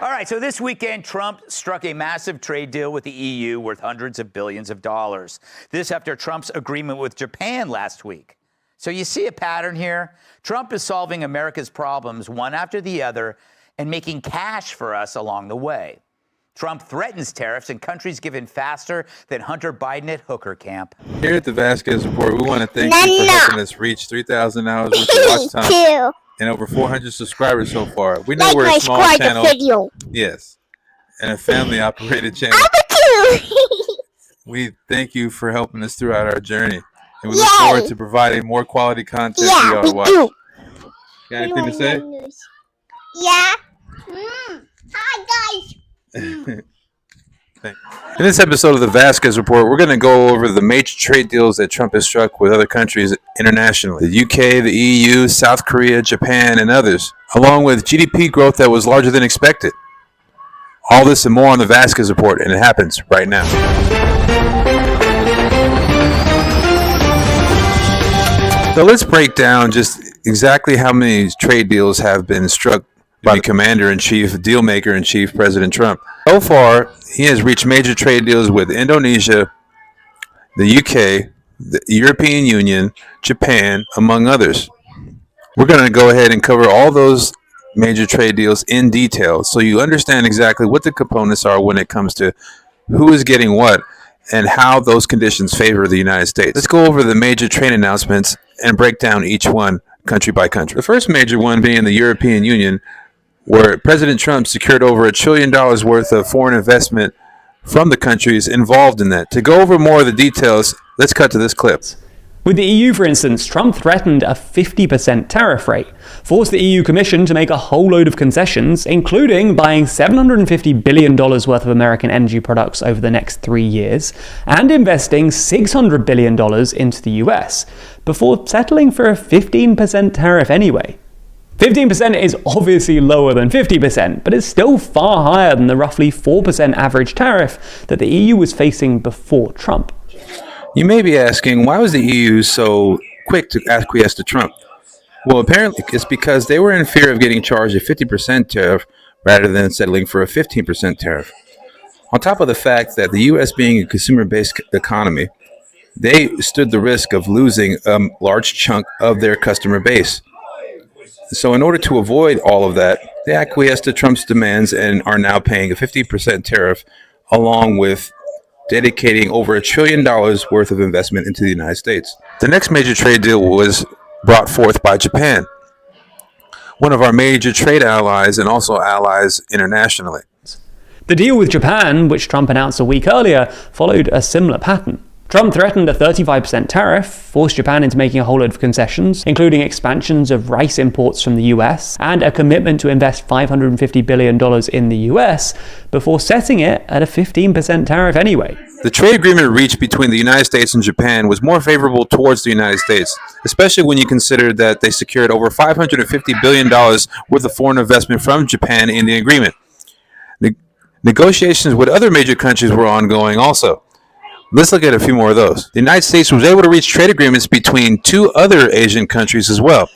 All right, so this weekend, Trump struck a massive trade deal with the EU worth hundreds of billions of dollars. This after Trump's agreement with Japan last week. So you see a pattern here. Trump is solving America's problems one after the other and making cash for us along the way. Trump threatens tariffs and countries give in faster than Hunter Biden at hooker camp. Here at the Vazquez Report, we want to thank you for helping us reach 3,000 hours worth of watch time and over 400 subscribers so far. We know we're a small channel. Yes, and a family-operated channel. We thank you for helping us throughout our journey, and we look forward to providing more quality content for y'all to watch. Got anything to say? Yeah. Hi, guys. In this episode of the Vazquez Report, we're going to go over the major trade deals that Trump has struck with other countries internationally. The UK, the EU, South Korea, Japan, and others, along with GDP growth that was larger than expected. All this and more on the Vazquez Report, and it happens right now. So let's break down just exactly how many trade deals have been struck by the Commander-in-Chief, Dealmaker-in-Chief, President Trump. So far, he has reached major trade deals with Indonesia, the UK, the European Union, Japan, among others. We're going to go ahead and cover all those major trade deals in detail so you understand exactly what the components are when it comes to who is getting what and how those conditions favor the United States. Let's go over the major trade announcements and break down each one country by country. The first major one being the European Union, where President Trump secured over $1 trillion worth of foreign investment from the countries involved in that. To go over more of the details, let's cut to this clip. With the EU, for instance, Trump threatened a 50% tariff rate, forced the EU Commission to make a whole load of concessions, including buying $750 billion worth of American energy products over the next 3 years, and investing $600 billion into the US, before settling for a 15% tariff anyway. 15% is obviously lower than 50%, but it's still far higher than the roughly 4% average tariff that the EU was facing before Trump. You may be asking, why was the EU so quick to acquiesce to Trump? Well, apparently it's because they were in fear of getting charged a 50% tariff rather than settling for a 15% tariff. On top of the fact that the U.S. being a consumer-based economy, they stood the risk of losing a large chunk of their customer base. So in order to avoid all of that, they acquiesced to Trump's demands and are now paying a 50% tariff, along with dedicating over $1 trillion worth of investment into the United States. The next major trade deal was brought forth by Japan, one of our major trade allies and also allies internationally. The deal with Japan, which Trump announced a week earlier, followed a similar pattern. Trump threatened a 35% tariff, forced Japan into making a whole load of concessions, including expansions of rice imports from the US, and a commitment to invest $550 billion in the US, before setting it at a 15% tariff anyway. The trade agreement reached between the United States and Japan was more favorable towards the United States, especially when you consider that they secured over $550 billion worth of foreign investment from Japan in the agreement. Negotiations with other major countries were ongoing also. Let's look at a few more of those. The United States was able to reach trade agreements between 2 other Asian countries as well,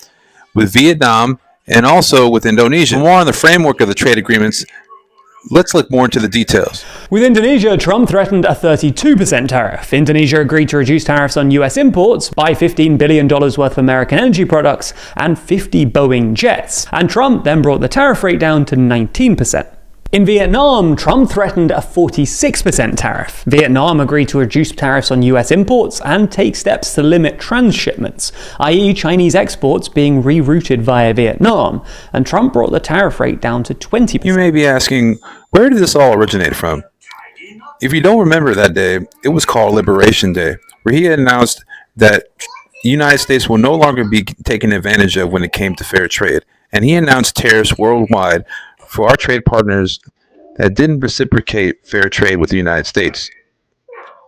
with Vietnam and also with Indonesia. More on the framework of the trade agreements, let's look more into the details. With Indonesia, Trump threatened a 32% tariff. Indonesia agreed to reduce tariffs on US imports, buy $15 billion worth of American energy products, and 50 Boeing jets. And Trump then brought the tariff rate down to 19%. In Vietnam, Trump threatened a 46% tariff. Vietnam agreed to reduce tariffs on US imports and take steps to limit transshipments, i.e. Chinese exports being rerouted via Vietnam, and Trump brought the tariff rate down to 20%. You may be asking, where did this all originate from? If you don't remember that day, it was called Liberation Day, where he announced that the United States will no longer be taken advantage of when it came to fair trade, and he announced tariffs worldwide for our trade partners that didn't reciprocate fair trade with the United States.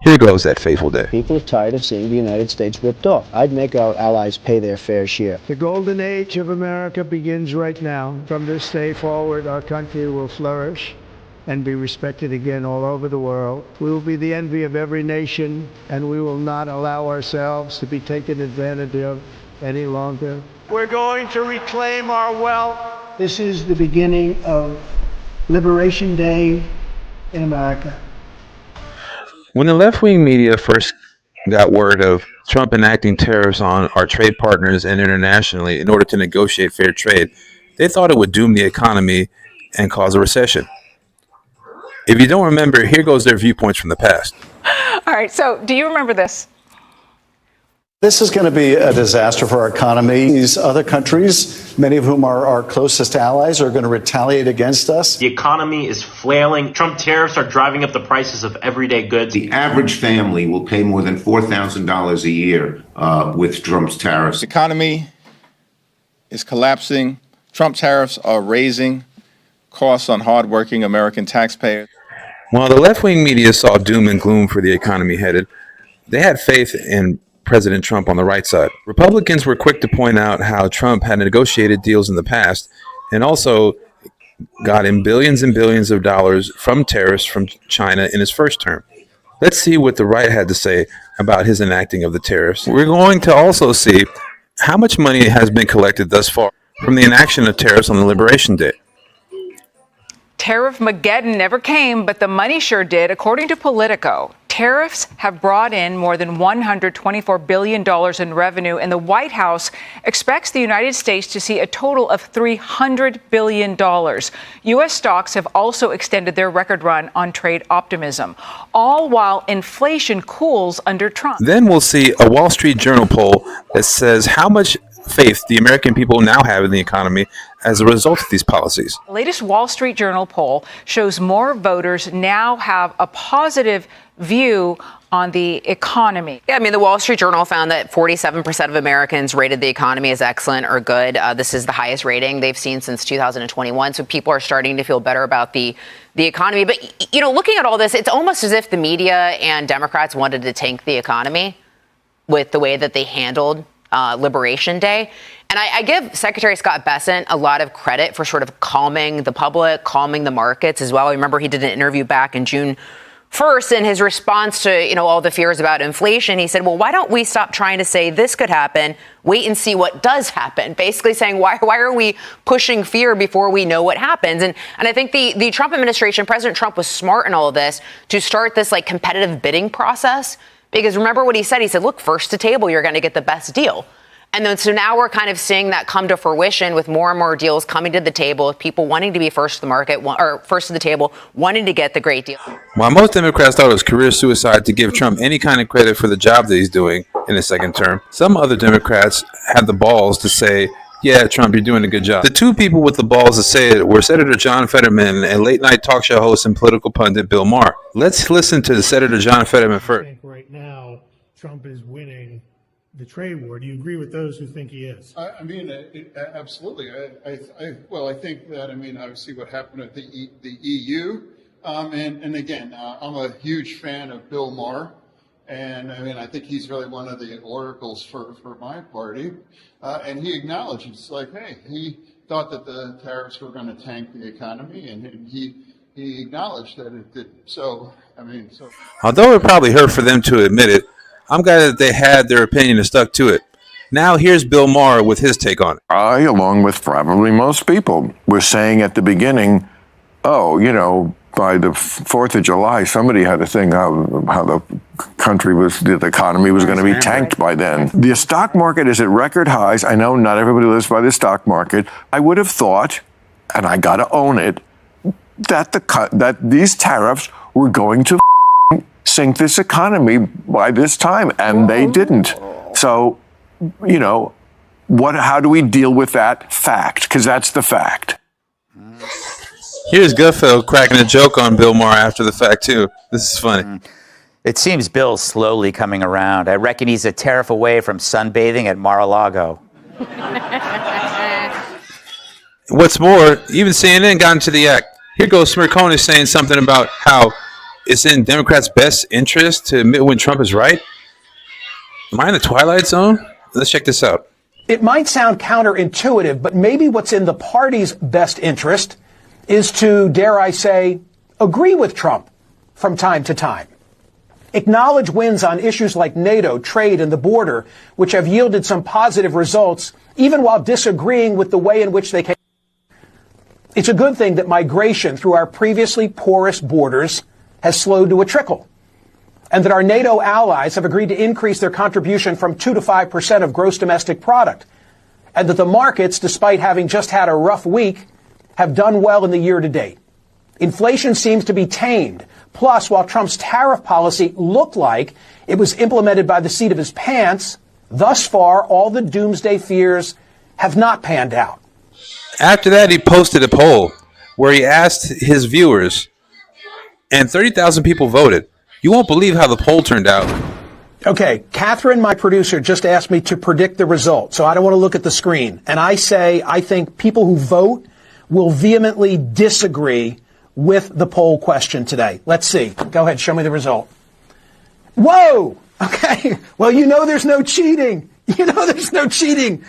Here goes that fateful day. People are tired of seeing the United States ripped off. I'd make our allies pay their fair share. The golden age of America begins right now. From this day forward, our country will flourish and be respected again all over the world. We will be the envy of every nation, and we will not allow ourselves to be taken advantage of any longer. We're going to reclaim our wealth. This is the beginning of Liberation Day in America. When the left-wing media first got word of Trump enacting tariffs on our trade partners and internationally in order to negotiate fair trade, they thought it would doom the economy and cause a recession. If you don't remember, here goes their viewpoints from the past. All right, so do you remember this? This is going to be a disaster for our economy. These other countries, many of whom are our closest allies, are going to retaliate against us. The economy is flailing. Trump tariffs are driving up the prices of everyday goods. The average family will pay more than $4,000 a year with Trump's tariffs. The economy is collapsing. Trump tariffs are raising costs on hardworking American taxpayers. While the left-wing media saw doom and gloom for the economy headed, they had faith in President Trump on the right side. Republicans were quick to point out how Trump had negotiated deals in the past and also got him billions and billions of dollars from tariffs from China in his first term. Let's see what the right had to say about his enacting of the tariffs. We're going to also see how much money has been collected thus far from the enaction of tariffs on the Liberation Day. Tariff-mageddon never came, but the money sure did. According to Politico, tariffs have brought in more than $124 billion in revenue, and the White House expects the United States to see a total of $300 billion. U.S. stocks have also extended their record run on trade optimism, all while inflation cools under Trump. Then we'll see a Wall Street Journal poll that says how much faith the American people now have in the economy as a result of these policies. The latest Wall Street Journal poll shows more voters now have a positive view on the economy. Yeah, I mean, the Wall Street Journal found that 47% of Americans rated the economy as excellent or good. This is the highest rating they've seen since 2021. So people are starting to feel better about the economy. But, you know, looking at all this, it's almost as if the media and Democrats wanted to tank the economy with the way that they handled Liberation Day. And I give Secretary Scott Bessent a lot of credit for sort of calming the public, calming the markets as well. I remember he did an interview back in June 1st, in his response to, you know, all the fears about inflation, he said, well, why don't we stop trying to say this could happen, wait and see what does happen? Basically saying, why are we pushing fear before we know what happens? And I think the Trump administration, President Trump, was smart in all of this to start this like competitive bidding process. Because remember what he said? He said, look, first to table, you're going to get the best deal. And then so now we're kind of seeing that come to fruition with more and more deals coming to the table, with people wanting to be first to the market or first to the table, wanting to get the great deal. While most Democrats thought it was career suicide to give Trump any kind of credit for the job that he's doing in his second term, some other Democrats had the balls to say, yeah, Trump, you're doing a good job. The two people with the balls to say it were Senator John Fetterman and late-night talk show host and political pundit Bill Maher. Let's listen to Senator John Fetterman first. I think right now Trump is winning the trade war. Do you agree with those who think he is? I mean, absolutely. I think that, I mean, obviously what happened at the EU, and again, I'm a huge fan of Bill Maher, and I mean, I think he's really one of the oracles for my party, and he acknowledged, it's like, hey, he thought that the tariffs were going to tank the economy, and he acknowledged that it did. So, I mean, so. Although it probably hurt for them to admit it, I'm glad that they had their opinion and stuck to it. Now here's Bill Maher with his take on it. I, along with probably most people, were saying at the beginning, oh, you know, by the 4th of July, somebody had to think how the country was, the economy was going to be tanked by then. The stock market is at record highs. I know not everybody lives by the stock market. I would have thought, and I got to own it, that these tariffs were going to sink this economy by this time, and they didn't. So, you know, how do we deal with that fact? Because that's the fact. Here's Gutfeld cracking a joke on Bill Maher after the fact, too. This is funny. It seems Bill's slowly coming around. I reckon he's a tariff away from sunbathing at Mar-a-Lago. What's more, even CNN got into the act. Here goes Smirkoni saying something about how it's in Democrats' best interest to admit when Trump is right. Am I in the Twilight Zone? Let's check this out. It might sound counterintuitive, but maybe what's in the party's best interest is to, dare I say, agree with Trump from time to time. Acknowledge wins on issues like NATO, trade, and the border, which have yielded some positive results, even while disagreeing with the way in which they came. It's a good thing that migration through our previously porous borders has slowed to a trickle, and that our NATO allies have agreed to increase their contribution from 2 to 5% of gross domestic product, and that the markets, despite having just had a rough week, have done well in the year to date. Inflation seems to be tamed. Plus, while Trump's tariff policy looked like it was implemented by the seat of his pants, thus far, all the doomsday fears have not panned out. After that, he posted a poll where he asked his viewers, and 30,000 people voted. You won't believe how the poll turned out. Okay, Catherine, my producer, just asked me to predict the result, so I don't want to look at the screen. And I say I think people who vote will vehemently disagree with the poll question today. Let's see. Go ahead, show me the result. Whoa! Okay, well, you know there's no cheating. You know there's no cheating.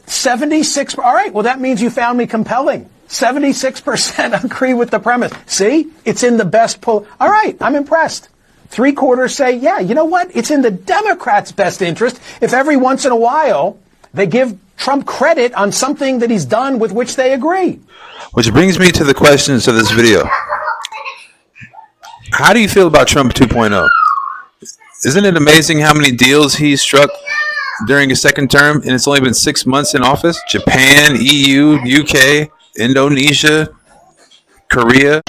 76, all right, well, that means you found me compelling. 76% agree with the premise. See, it's in the best poll. All right, I'm impressed. 3/4 say, yeah, you know what? It's in the Democrats' best interest if every once in a while they give Trump credit on something that he's done with which they agree. Which brings me to the questions of this video. How do you feel about Trump 2.0? Isn't it amazing how many deals he struck during his second term, and it's only been 6 months in office? Japan, EU, UK, Indonesia, Korea.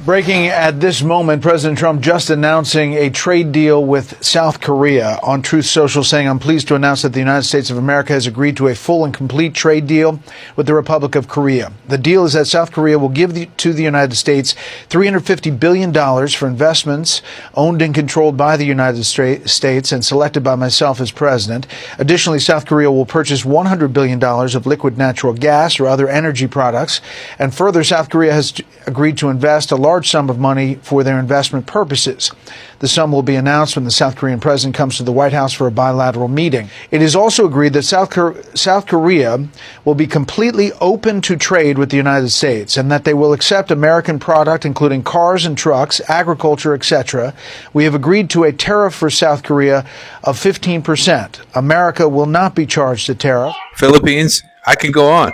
Breaking at this moment, President Trump just announcing a trade deal with South Korea on Truth Social, saying, I'm pleased to announce that the United States of America has agreed to a full and complete trade deal with the Republic of Korea. The deal is that South Korea will give to the United States $350 billion for investments owned and controlled by the United States and selected by myself as president. Additionally, South Korea will purchase $100 billion of liquid natural gas or other energy products. And further, South Korea has agreed to invest a large sum of money for their investment purposes. The sum will be announced when the South Korean president comes to the White House for a bilateral meeting. It is also agreed that South Korea will be completely open to trade with the United States and that they will accept American product, including cars and trucks, agriculture, etc. We have agreed to a tariff for South Korea of 15%. America will not be charged a tariff. Philippines, I can go on.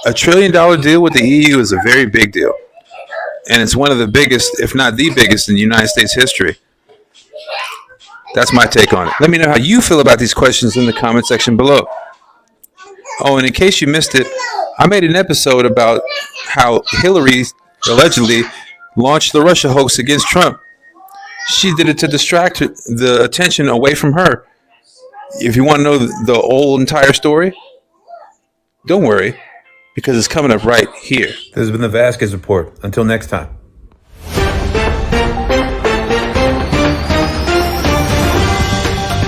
$1 trillion deal with the EU is a very big deal. And it's one of the biggest, if not the biggest, in United States history. That's my take on it. Let me know how you feel about these questions in the comment section below. Oh, and in case you missed it, I made an episode about how Hillary allegedly launched the Russia hoax against Trump. She did it to distract the attention away from her. If you want to know the whole entire story, don't worry, because it's coming up right here. This has been the Vazquez Report. Until next time.